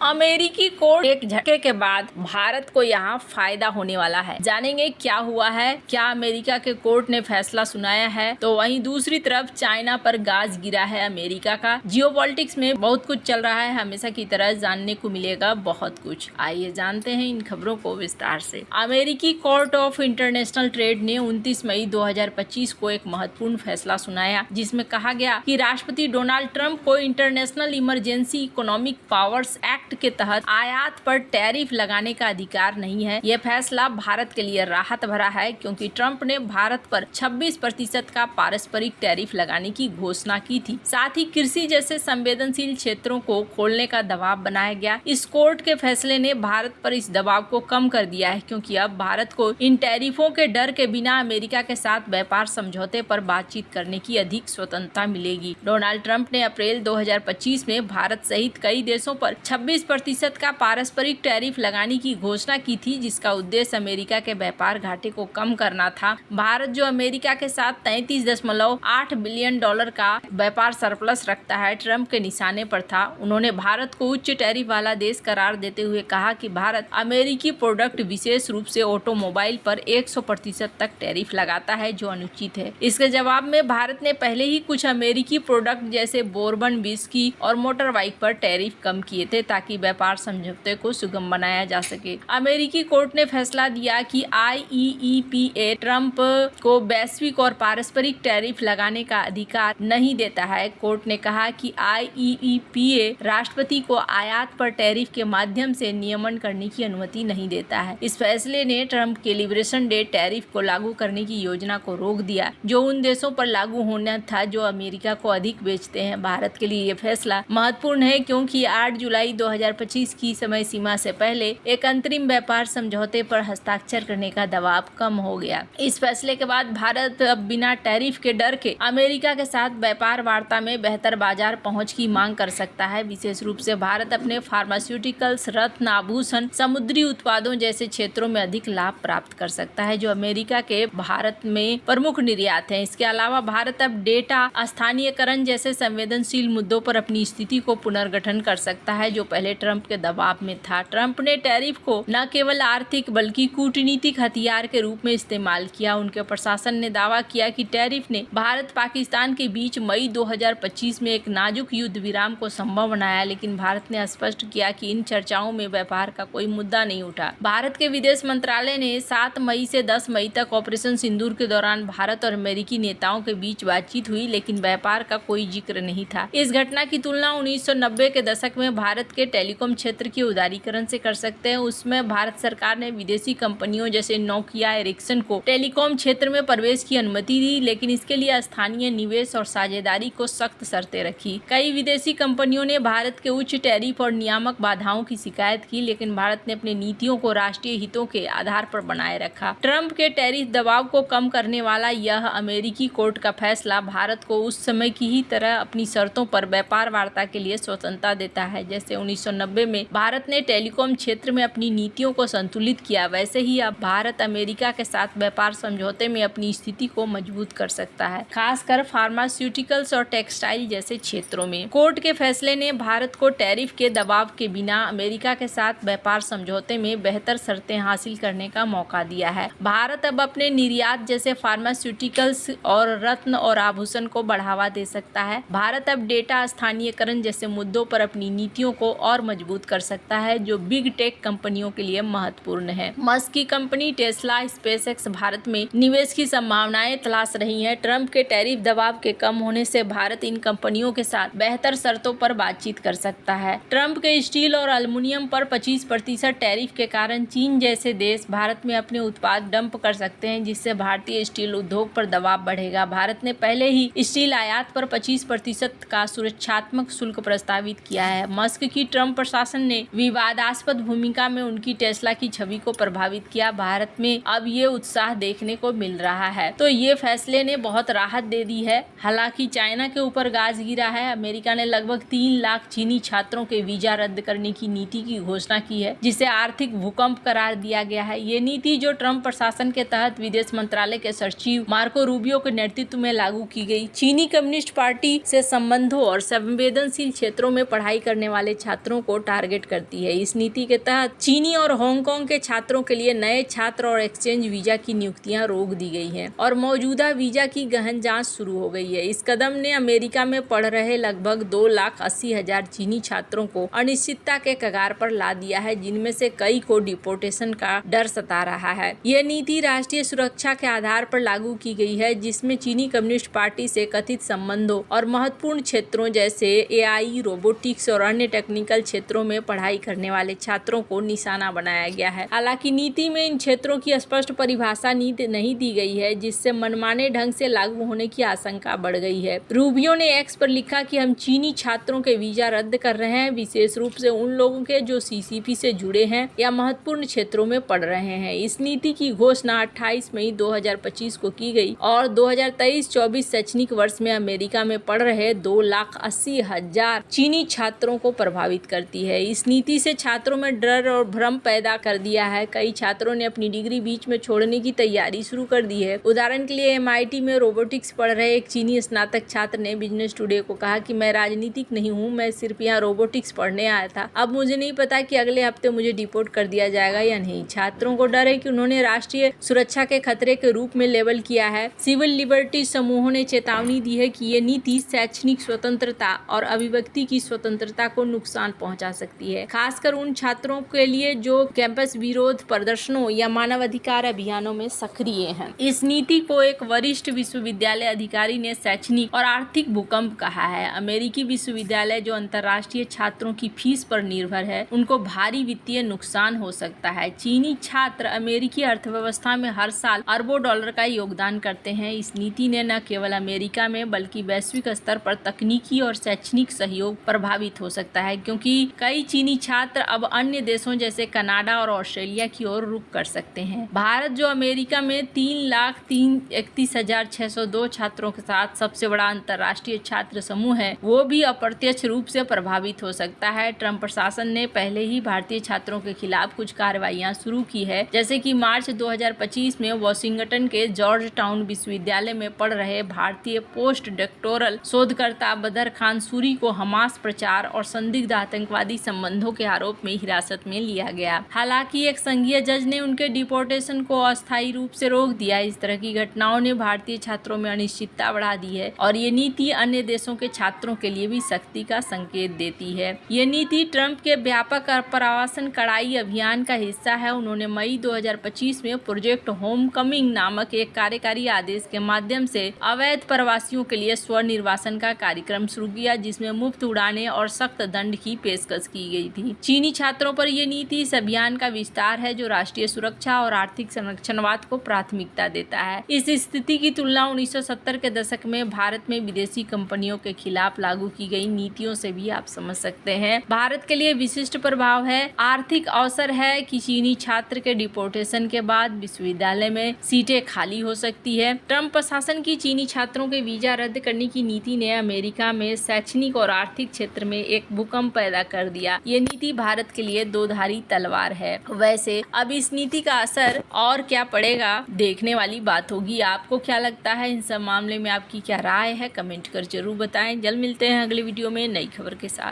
अमेरिकी कोर्ट एक झटके के बाद भारत को यहाँ फायदा होने वाला है। जानेंगे क्या हुआ है, क्या अमेरिका के कोर्ट ने फैसला सुनाया है। तो वहीं दूसरी तरफ चाइना पर गाज गिरा है अमेरिका का। जियोपॉलिटिक्स में बहुत कुछ चल रहा है, हमेशा की तरह जानने को मिलेगा बहुत कुछ। आइए जानते हैं इन खबरों को विस्तार से। अमेरिकी कोर्ट ऑफ इंटरनेशनल ट्रेड ने 29 मई 2025 को एक महत्वपूर्ण फैसला सुनाया, जिसमें कहा गया कि राष्ट्रपति डोनाल्ड ट्रंप को international emergency economic powers act के तहत आयात पर टैरिफ लगाने का अधिकार नहीं है। यह फैसला भारत के लिए राहत भरा है, क्योंकि ट्रंप ने भारत पर 26% का पारस्परिक टैरिफ लगाने की घोषणा की थी। साथ ही कृषि जैसे संवेदनशील क्षेत्रों को खोलने का दबाव बनाया गया। इस कोर्ट के फैसले ने भारत पर इस दबाव को कम कर दिया है, क्योंकि अब भारत को इन टैरिफों के डर के बिना अमेरिका के साथ व्यापार समझौते पर बातचीत करने की अधिक स्वतंत्रता मिलेगी। डोनाल्ड ट्रंप ने अप्रैल 2025 में भारत सहित कई देशों पर 26% का पारस्परिक टैरिफ लगाने की घोषणा की थी, जिसका उद्देश्य अमेरिका के व्यापार घाटे को कम करना था। भारत, जो अमेरिका के साथ 33.8 बिलियन डॉलर का व्यापार सरप्लस रखता है, ट्रंप के निशाने पर था। उन्होंने भारत को उच्च टैरिफ वाला देश करार देते हुए कहा कि भारत अमेरिकी प्रोडक्ट, विशेष रूप से ऑटोमोबाइल पर 100% तक टैरिफ लगाता है, जो अनुचित है। इसके जवाब में भारत ने पहले ही कुछ अमेरिकी प्रोडक्ट जैसे बोर्बन विस्की और मोटर बाइक पर टैरिफ कम किए थे, ताकि व्यापार समझौते को सुगम बनाया जा सके। अमेरिकी कोर्ट ने फैसला दिया कि IEEPA ट्रंप को वैश्विक और पारस्परिक टैरिफ लगाने का अधिकार नहीं देता है। कोर्ट ने कहा कि IEEPA राष्ट्रपति को आयात पर टैरिफ के माध्यम से नियमन करने की अनुमति नहीं देता है। इस फैसले ने ट्रंप के लिबरेशन डे टैरिफ को लागू करने की योजना को रोक दिया, जो उन देशों पर लागू होना था जो अमेरिका को अधिक बेचते हैं। भारत के लिए यह फैसला महत्वपूर्ण है, क्योंकि 8 जुलाई 2025 की समय सीमा से पहले एक अंतरिम व्यापार समझौते पर हस्ताक्षर करने का दबाव कम हो गया। इस फैसले के बाद भारत अब बिना टैरिफ के डर के अमेरिका के साथ व्यापार वार्ता में बेहतर बाजार पहुंच की मांग कर सकता है। विशेष रूप से भारत अपने फार्मास्यूटिकल्स, रत्न, आभूषण, समुद्री उत्पादों जैसे क्षेत्रों में अधिक लाभ प्राप्त कर सकता है, जो अमेरिका के भारत में प्रमुख निर्यात है। इसके अलावा भारत अब डेटा स्थानीयकरण जैसे संवेदनशील मुद्दों पर अपनी स्थिति को पुनर्गठन कर सकता है, जो पहले ट्रंप के दबाव में था। ट्रंप ने टैरिफ को न केवल आर्थिक बल्कि कूटनीतिक हथियार के रूप में इस्तेमाल किया। उनके प्रशासन ने दावा किया कि टैरिफ ने भारत पाकिस्तान के बीच मई 2025 में एक नाजुक युद्ध विराम को संभव बनाया, लेकिन भारत ने स्पष्ट किया कि इन चर्चाओं में व्यापार का कोई मुद्दा नहीं उठा। भारत के विदेश मंत्रालय ने 7 मई से 10 मई तक ऑपरेशन सिंदूर के दौरान भारत और अमेरिकी नेताओं के बीच बातचीत हुई, लेकिन व्यापार का कोई जिक्र नहीं था। इस घटना की तुलना 1990 के दशक में भारत के टेलीकॉम क्षेत्र के उदारीकरण से कर सकते हैं। उसमें भारत सरकार ने विदेशी कंपनियों जैसे नोकिया, एरिक्सन को टेलीकॉम क्षेत्र में प्रवेश की अनुमति दी, लेकिन इसके लिए स्थानीय निवेश और साझेदारी को सख्त शर्तें रखी। कई विदेशी कंपनियों ने भारत के उच्च टैरिफ और नियामक बाधाओं की शिकायत की, लेकिन भारत ने अपनी नीतियों को राष्ट्रीय हितों के आधार पर बनाए रखा। ट्रंप के टैरिफ दबाव को कम करने वाला यह अमेरिकी कोर्ट का फैसला भारत को उस समय की ही तरह अपनी शर्तों पर व्यापार वार्ता के लिए स्वतंत्रता देता है। जैसे 1990 में भारत ने टेलीकॉम क्षेत्र में अपनी नीतियों को संतुलित किया, वैसे ही अब भारत अमेरिका के साथ व्यापार समझौते में अपनी स्थिति को मजबूत कर सकता है, खासकर फार्मास्यूटिकल्स और टेक्सटाइल जैसे क्षेत्रों में। कोर्ट के फैसले ने भारत को टैरिफ के दबाव के बिना अमेरिका के साथ व्यापार समझौते में बेहतर शर्तें हासिल करने का मौका दिया है। भारत अब अपने निर्यात जैसे फार्मास्यूटिकल्स और रत्न और आभूषण को बढ़ावा दे सकता है। भारत अब डेटा स्थानीयकरण जैसे मुद्दों पर अपनी नीतियों को और मजबूत कर सकता है, जो बिग टेक कंपनियों के लिए महत्वपूर्ण है। मस्क की कंपनी टेस्ला, स्पेसएक्स भारत में निवेश की संभावनाएं तलाश रही हैं। ट्रंप के टैरिफ दबाव के कम होने से भारत इन कंपनियों के साथ बेहतर शर्तों पर बातचीत कर सकता है। ट्रंप के स्टील और एल्युमिनियम पर 25% टैरिफ के कारण चीन जैसे देश भारत में अपने उत्पाद डंप कर सकते हैं, जिससे भारतीय स्टील उद्योग पर दबाव बढ़ेगा। भारत ने पहले ही स्टील आयात पर 25% का सुरक्षात्मक शुल्क प्रस्तावित किया है। मस्क की ट्रंप प्रशासन ने विवादास्पद भूमिका में उनकी टेस्ला की छवि को प्रभावित किया। भारत में अब ये उत्साह देखने को मिल रहा है, तो ये फैसले ने बहुत राहत दे दी है। हालांकि चाइना के ऊपर गाज गिरा है। अमेरिका ने लगभग 3 लाख चीनी छात्रों के वीजा रद्द करने की नीति की घोषणा की है, जिसे आर्थिक भूकंप करार दिया गया है। ये नीति, जो ट्रंप प्रशासन के तहत विदेश मंत्रालय के सचिव मार्को रूबियो के नेतृत्व में लागू की गई, चीनी कम्युनिस्ट पार्टी से संबंधों और संवेदनशील क्षेत्रों में पढ़ाई करने वाले छात्रों छात्रों को टारगेट करती है। इस नीति के तहत चीनी और हांगकांग के छात्रों के लिए नए छात्र और एक्सचेंज वीजा की नियुक्तियां रोक दी गई हैं और मौजूदा वीजा की गहन जांच शुरू हो गई है। इस कदम ने अमेरिका में पढ़ रहे लगभग 2,80,000 चीनी छात्रों को अनिश्चितता के कगार पर ला दिया है, जिनमें से कई को डिपोर्टेशन का डर सता रहा है। यह नीति राष्ट्रीय सुरक्षा के आधार पर लागू की गई है, जिसमें चीनी कम्युनिस्ट पार्टी से कथित संबंधों और महत्वपूर्ण क्षेत्रों जैसे एआई, रोबोटिक्स और अन्य टेक्निकल क्षेत्रों में पढ़ाई करने वाले छात्रों को निशाना बनाया गया है। हालांकि नीति में इन क्षेत्रों की स्पष्ट परिभाषा नहीं दी गई है, जिससे मनमाने ढंग से लागू होने की आशंका बढ़ गई है। रूबियो ने एक्स पर लिखा कि हम चीनी छात्रों के वीजा रद्द कर रहे हैं, विशेष रूप से उन लोगों के जो सीसीपी से जुड़े हैं या महत्वपूर्ण क्षेत्रों में पढ़ रहे हैं। इस नीति की घोषणा 28 मई 2025 को की गई और 2023-24 शैक्षणिक वर्ष में अमेरिका में पढ़ रहे 2,80,000 चीनी छात्रों को प्रभावित करती है। इस नीति से छात्रों में डर और भ्रम पैदा कर दिया है। कई छात्रों ने अपनी डिग्री बीच में छोड़ने की तैयारी शुरू कर दी है। उदाहरण के लिए MIT में रोबोटिक्स पढ़ रहे एक चीनी स्नातक छात्र ने बिजनेस टुडे को कहा कि मैं राजनीतिक नहीं हूँ, मैं सिर्फ यहाँ रोबोटिक्स पढ़ने आया था। अब मुझे नहीं पता कि अगले हफ्ते मुझे डिपोर्ट कर दिया जाएगा या नहीं। छात्रों को डर है कि उन्होंने राष्ट्रीय सुरक्षा के खतरे के रूप में लेबल किया है। सिविल लिबर्टी समूहों ने चेतावनी दी है कि ये नीति शैक्षणिक स्वतंत्रता और अभिव्यक्ति की स्वतंत्रता को नुकसान पहुंचा सकती है, खासकर उन छात्रों के लिए जो कैंपस विरोध प्रदर्शनों या मानवाधिकार अभियानों में सक्रिय हैं। इस नीति को एक वरिष्ठ विश्वविद्यालय अधिकारी ने शैक्षणिक और आर्थिक भूकंप कहा है। अमेरिकी विश्वविद्यालय जो अंतर्राष्ट्रीय छात्रों की फीस पर निर्भर है, उनको भारी वित्तीय नुकसान हो सकता है। चीनी छात्र अमेरिकी अर्थव्यवस्था में हर साल अरबों डॉलर का योगदान करते हैं। इस नीति ने न केवल अमेरिका में बल्कि वैश्विक स्तर पर तकनीकी और शैक्षणिक सहयोग प्रभावित हो सकता है, क्योंकि कई चीनी छात्र अब अन्य देशों जैसे कनाडा और ऑस्ट्रेलिया की ओर रुख कर सकते हैं। भारत जो अमेरिका में 3,31,602 छात्रों के साथ सबसे बड़ा अंतर्राष्ट्रीय छात्र समूह है, वो भी अप्रत्यक्ष रूप से प्रभावित हो सकता है। ट्रंप प्रशासन ने पहले ही भारतीय छात्रों के खिलाफ कुछ कार्रवाइयां शुरू की है, जैसे कि मार्च 2025 में वॉशिंगटन के जॉर्ज टाउन विश्वविद्यालय में पढ़ रहे भारतीय पोस्ट डॉक्टोरल शोधकर्ता बदर खान सूरी को हमास प्रचार और संदिग्ध आतंकवादी संबंधों के आरोप में हिरासत में लिया गया। हालांकि एक संघीय जज ने उनके डिपोर्टेशन को अस्थायी रूप से रोक दिया। इस तरह की घटनाओं ने भारतीय छात्रों में अनिश्चितता बढ़ा दी है और ये नीति अन्य देशों के छात्रों के लिए भी सख्ती का संकेत देती है। ये नीति ट्रंप के व्यापक प्रवासन कड़ाई अभियान का हिस्सा है। उन्होंने मई 2025 में प्रोजेक्ट होम कमिंग नामक एक कार्यकारी आदेश के माध्यम से अवैध प्रवासियों के लिए स्वनिर्वासन का कार्यक्रम शुरू किया, जिसमें मुफ्त उड़ाने और सख्त दंड की पेशकश की गई थी। चीनी छात्रों पर यह नीति इस अभियान का विस्तार है जो राष्ट्रीय सुरक्षा और आर्थिक संरक्षणवाद को प्राथमिकता देता है। इस स्थिति की तुलना 1970 के दशक में भारत में विदेशी कंपनियों के खिलाफ लागू की गई नीतियों से भी आप समझ सकते हैं। भारत के लिए विशिष्ट प्रभाव है। आर्थिक अवसर है कि चीनी छात्र के डिपोर्टेशन के बाद विश्वविद्यालय में सीटें खाली हो सकती है। ट्रंप प्रशासन की चीनी छात्रों के वीजा रद्द करने की नीति ने अमेरिका में शैक्षणिक और आर्थिक क्षेत्र में एक भूकंप पैदा कर दिया। ये नीति भारत के लिए दोधारी तलवार है। वैसे अब इस नीति का असर और क्या पड़ेगा, देखने वाली बात होगी। आपको क्या लगता है इन सब मामले में, आपकी क्या राय है, कमेंट कर जरूर बताएं। जल्द मिलते हैं अगले वीडियो में नई खबर के साथ।